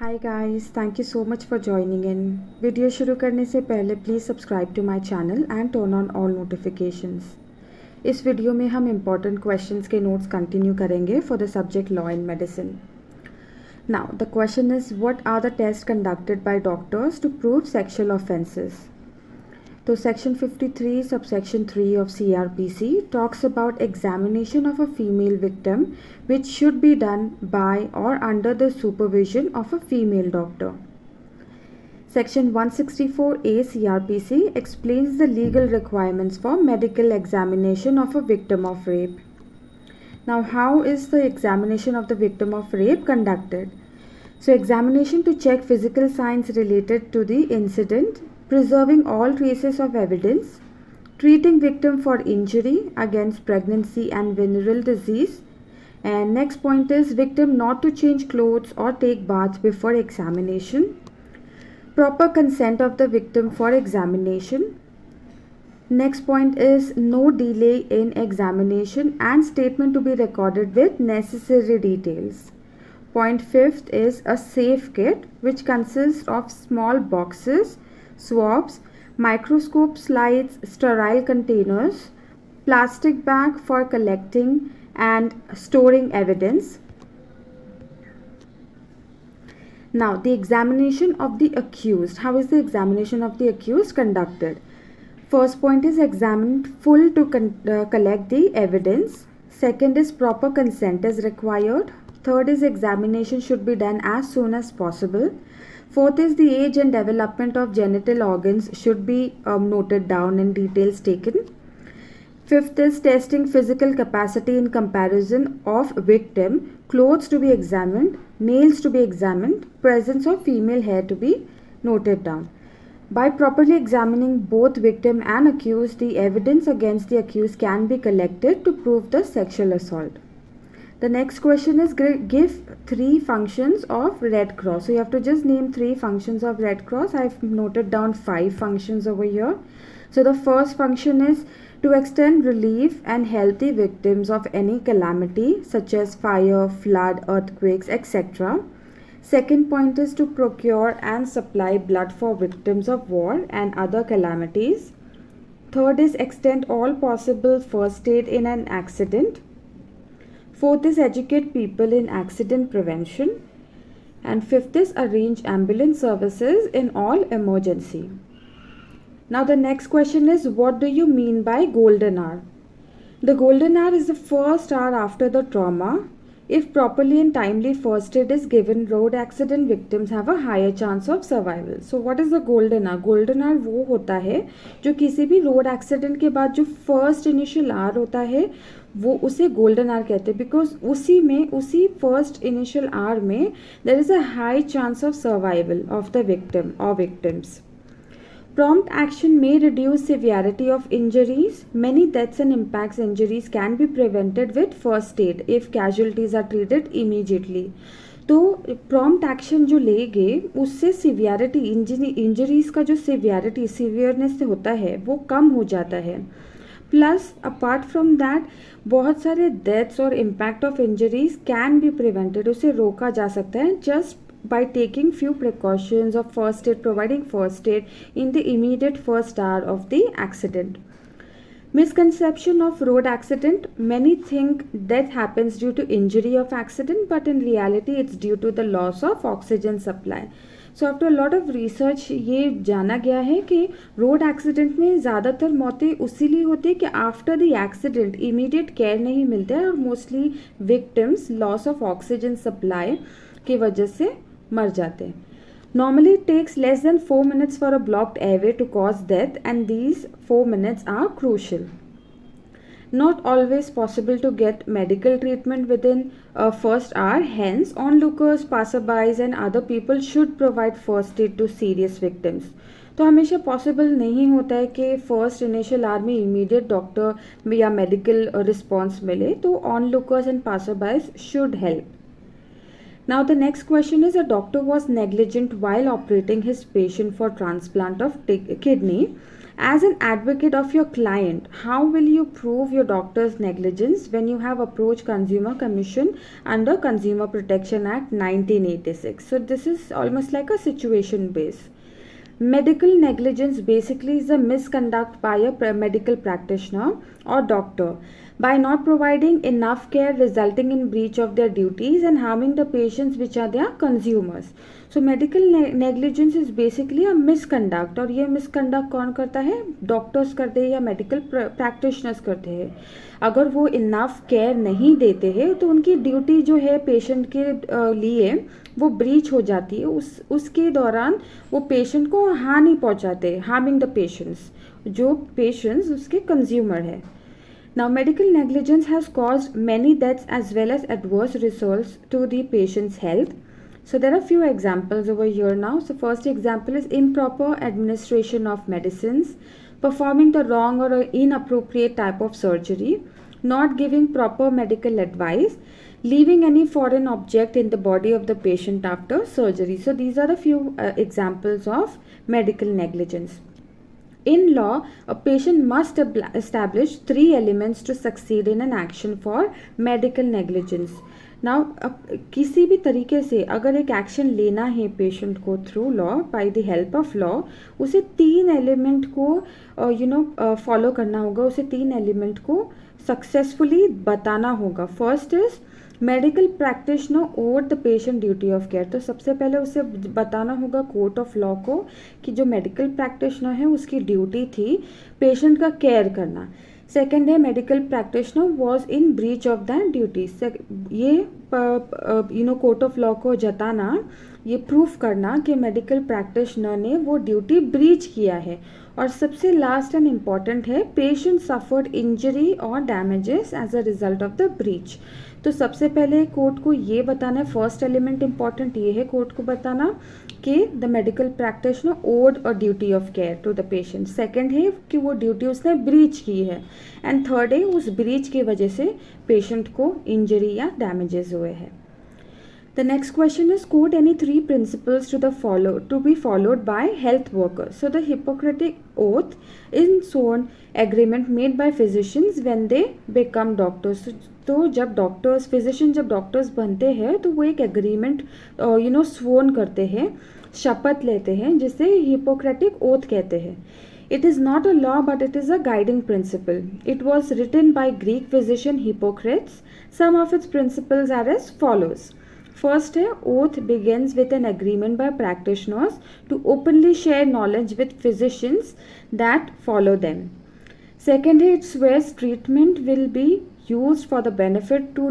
Hi guys, thank you so much for joining in. Video शुरू करने से पहले please subscribe to my channel and turn on all notifications. इस video में हम इम्पॉर्टेंट क्वेश्चंस के नोट्स कंटिन्यू करेंगे for the subject law in medicine. Now the question is what are the test conducted by doctors to prove sexual offences. तो section 53 subsection 3 of CRPC talks about examination of a female victim which should be done by or under the supervision of a female doctor. Section 164A CRPC explains the legal requirements for medical examination of a victim of rape. Now, how is the examination of the victim of rape conducted? So, examination to check physical signs related to the incident, preserving all traces of evidence, treating victim for injury against pregnancy and venereal disease, and next point is victim not to change clothes or take bath before examination, proper consent of the victim for examination. Next point is no delay in examination and statement to be recorded with necessary details. Point fifth is a safe kit which consists of small boxes, swabs, microscope slides, sterile containers, plastic bag for collecting and storing evidence. Now, the examination of the accused. How is the examination of the accused conducted? First point is examine full to collect the evidence. Second is proper consent is required. Third is examination should be done as soon as possible. Fourth is the age and development of genital organs should be noted down and details taken. Fifth is testing physical capacity in comparison of victim, clothes to be examined, nails to be examined, presence of female hair to be noted down. By properly examining both victim and accused, the evidence against the accused can be collected to prove the sexual assault. The next question is give 3 functions of Red Cross. So you have to just name 3 functions of Red Cross. I've noted down 5 functions over here. So the first function is to extend relief and help the victims of any calamity such as fire, flood, earthquakes, etc. Second point is to procure and supply blood for victims of war and other calamities. Third is extend all possible first aid in an accident. Fourth is educate people in accident prevention. And fifth is arrange ambulance services in all emergency. Now the next question is what do you mean by golden hour? The golden hour is the first hour after the trauma. If properly and timely first aid is given, road accident victims have a higher chance of survival. So what is the golden hour? Golden hour वो होता है जो किसी भी road accident के बाद जो first initial our होता है वो उसे गोल्डन आवर कहते हैं बिकॉज उसी फर्स्ट इनिशियल आवर में there is a high chance of survival of the victim और victims. Prompt action may reduce severity of injuries. Many deaths and impacts injuries can be prevented with first aid if casualties are treated immediately. तो prompt action जो लेंगे उससे severity injuries का जो सीवियरनेस से होता है वो कम हो जाता है. प्लस अपार्ट फ्रॉम दैट बहुत सारे डेथ्स और impact of injuries can be prevented, उसे रोका जा सकता है just by taking few precautions of first aid, providing first aid in the immediate first hour of the accident. Misconception of road accident. Many think death happens due to injury of accident, but in reality it's due to the loss of oxygen supply. So after a lot of research ये जाना गया है कि road accident में ज़्यादातर मौतें उसीलिए होती है कि after the accident immediate care नहीं मिलता है और mostly victims loss of oxygen supply की वजह से मर जाते हैं. Normally it takes less than 4 minutes for a blocked airway to cause death and these 4 minutes are crucial. Not always possible to get medical treatment within a first hour, hence onlookers, passerbys and other people should provide first aid to serious victims. तो हमेशा possible नहीं होता है कि first initial hour में immediate doctor या medical response मिले, तो onlookers and passerbys should help. Now the next question is a doctor was negligent while operating his patient for transplant of kidney As an advocate of your client, how will you prove your doctor's negligence when you have approached Consumer Commission under Consumer Protection Act 1986? So this is almost like a situation base. Medical negligence basically is a misconduct by a medical practitioner or doctor by not providing enough care, resulting in breach of their duties and harming the patients, which are their consumers. So medical negligence is basically a misconduct, और ये misconduct कौन करता है? Doctors करते हैं या medical practitioners करते हैं. अगर वो इनफ केयर नहीं देते हैं तो उनकी ड्यूटी जो है पेशेंट के लिए वो ब्रीच हो जाती है. उसके दौरान वो पेशेंट को हानि पहुंचाते हैं, हार्मिंग द पेशेंट्स, जो पेशेंट्स उसके कंज्यूमर है. Now, medical negligence has caused many deaths as well as adverse results to the patient's health. So there are few examples over here now. So first example is improper administration of medicines, performing the wrong or inappropriate type of surgery, not giving proper medical advice, leaving any foreign object in the body of the patient after surgery. So these are the few examples of medical negligence. In law, a patient must establish 3 elements to succeed in an action for medical negligence. Now, किसी भी तरीके से अगर एक action लेना है patient को through law, by the help of law, उसे 3 एलिमेंट को फॉलो करना होगा, उसे 3 एलिमेंट को सक्सेसफुली बताना होगा. First is medical practitioner over the patient duty of care. तो सबसे पहले उसे बताना होगा कोर्ट ऑफ लॉ को कि जो मेडिकल प्रैक्टिशनर है उसकी ड्यूटी थी पेशेंट का केयर करना. सेकेंड है medical practitioner was in breach of that duty. ये कोर्ट ऑफ लॉ को जताना, ये प्रूफ करना कि मेडिकल प्रैक्टिशनर ने वो ड्यूटी ब्रीच किया है. और सबसे लास्ट एंड इम्पॉर्टेंट है पेशेंट सफर्ड इंजरी और damages as a result of the breach. तो सबसे पहले कोर्ट को ये बताना है, फर्स्ट एलिमेंट इंपॉर्टेंट ये है कोर्ट को बताना कि the medical practitioner owed a duty of care to the patient. Second है कि वो ड्यूटी उसने ब्रीच की है. एंड थर्ड है उस ब्रीच की वजह से पेशेंट को इंजरी या डैमेजेस हुए हैं. The next question is quote any 3 principles to be followed by health workers. So the Hippocratic oath is sworn agreement made by physicians when they become doctors. तो जब physician जब doctors बनते हैं तो वो एक एग्रीमेंट स्वोन करते हैं, शपथ लेते हैं, जिसे हिपोक्रेटिक ओथ कहते हैं. It is not a law but it is a guiding principle. It was written by Greek physician Hippocrates. Some of its principles are as follows. First है oath begins with an agreement by practitioners to openly share knowledge with physicians that follow them. Second है it swears treatment will be used for the benefit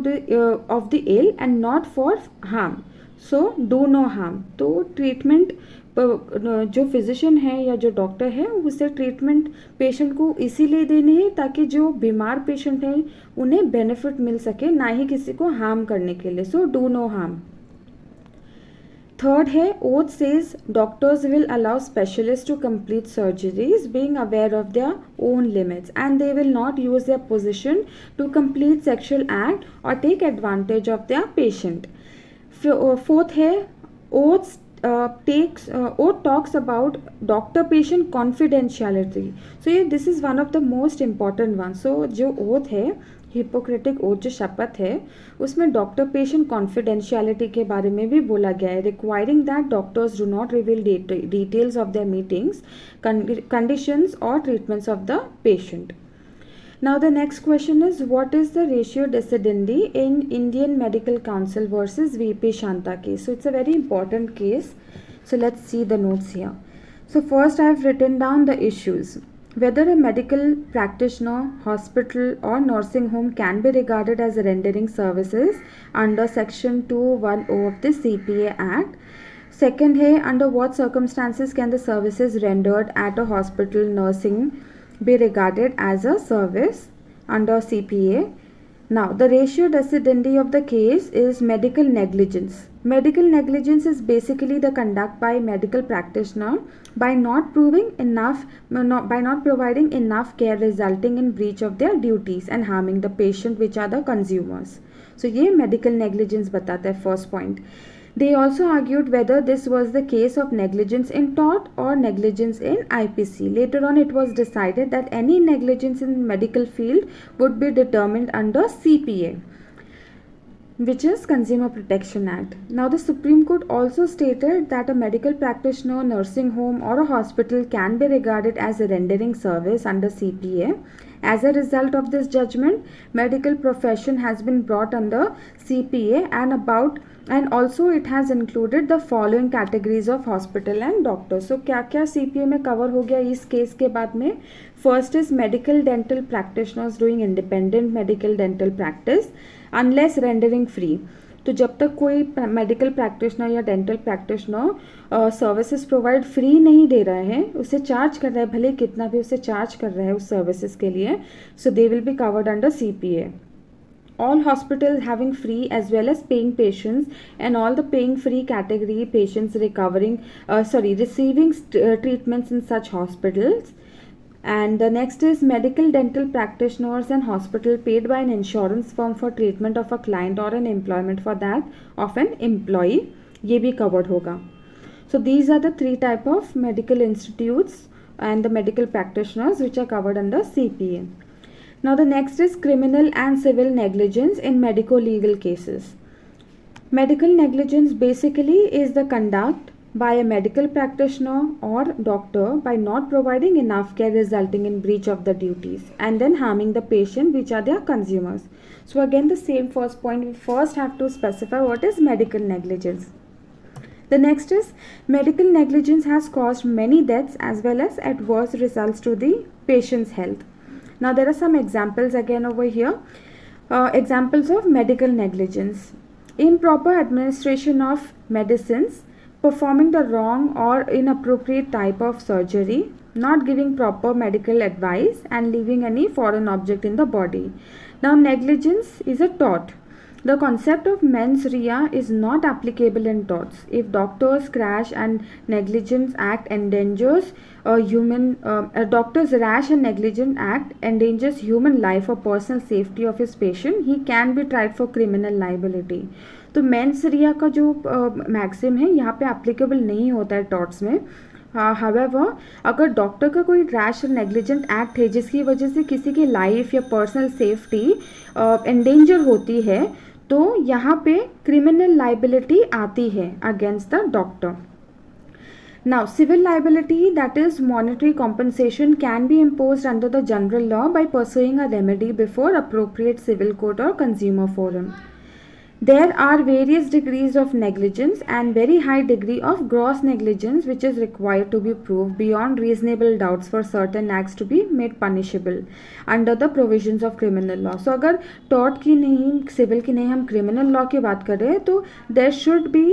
of the ill and not for harm. So do no harm. तो treatment जो physician है या जो doctor है उसे treatment patient को इसीलिए देनी है ताकि जो बीमार पेशेंट है उन्हें बेनिफिट मिल सके, ना ही किसी को हार्म करने के लिए. So do no harm. Third है oath says doctors will allow specialist to complete surgeries being aware of their own limits and they will not use their position to complete sexual act और take advantage of their patient. Fourth है oath talks about doctor-patient confidentiality. So this is one of the most important ones. So जो oath है Hippocratic oath जो शपथ है उसमें doctor patient confidentiality के बारे में भी बोला गया है, requiring that doctors do not reveal details of their meetings, conditions और treatments of the patient. Now the next question is what is the ratio decidendi in Indian Medical Council versus VP Shanta case. So it's a very important case. So let's see the notes here. So first I have written down the issues. Whether a medical practitioner, hospital or nursing home can be regarded as rendering services under section 210 of the CPA Act. Second है under what circumstances can the services rendered at a hospital nursing be regarded as a service under CPA. Now the ratio decidendi of the case is medical negligence. Medical negligence is basically the conduct by medical practitioner by not providing enough care resulting in breach of their duties and harming the patient which are the consumers. So ये medical negligence बताता है first point. They also argued whether this was the case of negligence in tort or negligence in IPC. Later on, it was decided that any negligence in medical field would be determined under CPA, which is Consumer Protection Act. Now, the Supreme Court also stated that a medical practitioner, nursing home, or a hospital can be regarded as rendering service under CPA. As a result of this judgment, medical profession has been brought under CPA, and also it has included the following categories of hospital and doctors. So क्या क्या CPA में cover हो गया इस case के बाद में? First is medical dental practitioners doing independent medical dental practice unless rendering free. तो जब तक कोई मेडिकल प्रैक्टिशनर या dental practitioner services provide free नहीं दे रहे हैं, उसे चार्ज कर रहा है, भले कितना भी उसे चार्ज कर रहा है उस सर्विसेज के लिए, so they will be covered under CPA. All hospitals having free as well as paying patients, and all the paying free category patients receiving treatments in such hospitals. And the next is medical dental practitioners and hospital paid by an insurance firm for treatment of a client or an employment for that of an employee, ये भी covered होगा. So these are the three type of medical institutes and the medical practitioners which are covered under CPA. Now the next is criminal and civil negligence in medico-legal cases. Medical negligence basically is the conduct by a medical practitioner or doctor by not providing enough care resulting in breach of the duties and then harming the patient, which are their consumers. So again, the same first point, we first have to specify what is medical negligence. The next is medical negligence has caused many deaths as well as adverse results to the patient's health. Now there are some examples again over here. Examples of medical negligence: improper administration of medicines, performing the wrong or inappropriate type of surgery, not giving proper medical advice, and leaving any foreign object in the body. Now negligence is a tort. The concept of mens rea is not applicable in torts. If doctor's rash and negligent act endangers a doctor's rash and negligent act endangers human life or personal safety of his patient, he can be tried for criminal liability. तो mains रिया का जो maxim है यहाँ पे applicable नहीं होता है torts में. हावेवर अगर डॉक्टर का कोई रैश और नेग्लिजेंट एक्ट है जिसकी वजह से किसी की लाइफ या पर्सनल सेफ्टी एंडेंजर होती है, तो यहाँ पे क्रिमिनल लाइबिलिटी आती है against the doctor. Now, civil liability, that is monetary compensation, can be imposed under the general law by pursuing a remedy before appropriate civil court or consumer forum. There are various degrees of negligence and very high degree of gross negligence which is required to be proved beyond reasonable doubts for certain acts to be made punishable under the provisions of criminal law. So अगर tort की नहीं, civil की नहीं, हम criminal law की बात कर रहे हैं, तो there should be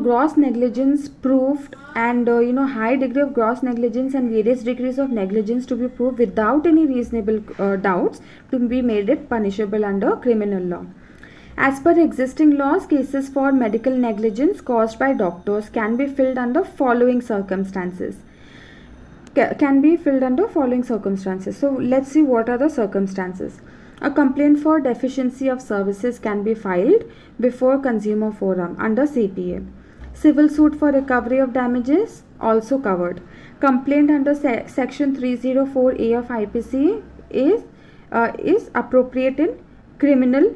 gross negligence proved and high degree of gross negligence and various degrees of negligence to be proved without any reasonable doubts to be made it punishable under criminal law. As per existing laws, cases for medical negligence caused by doctors can be filled under following circumstances. So let's see what are the circumstances. A complaint for deficiency of services can be filed before consumer forum under CPA. Civil suit for recovery of damages also covered. Complaint under section 304A of IPC is appropriate in criminal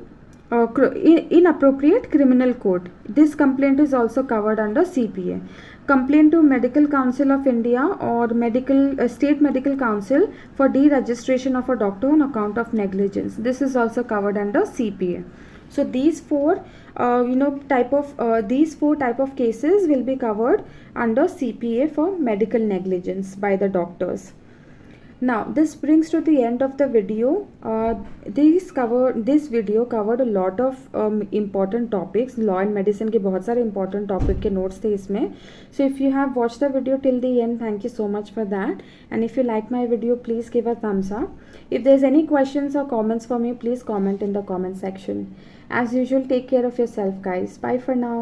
inappropriate criminal code. This complaint is also covered under CPA. Complaint to Medical Council of India or State Medical Council for deregistration of a doctor on account of negligence. This is also covered under CPA. So these four type of cases will be covered under CPA for medical negligence by the doctors. Now this brings to the end of the video. This video covered a lot of important topics. Law and medicine के बहुत सारे important topic के notes थे इसमें. So if you have watched the video till the end, thank you so much for that. And if you like my video, please give a thumbs up. If there's any questions or comments for me, please comment in the comment section. As usual, take care of yourself, guys. Bye for now.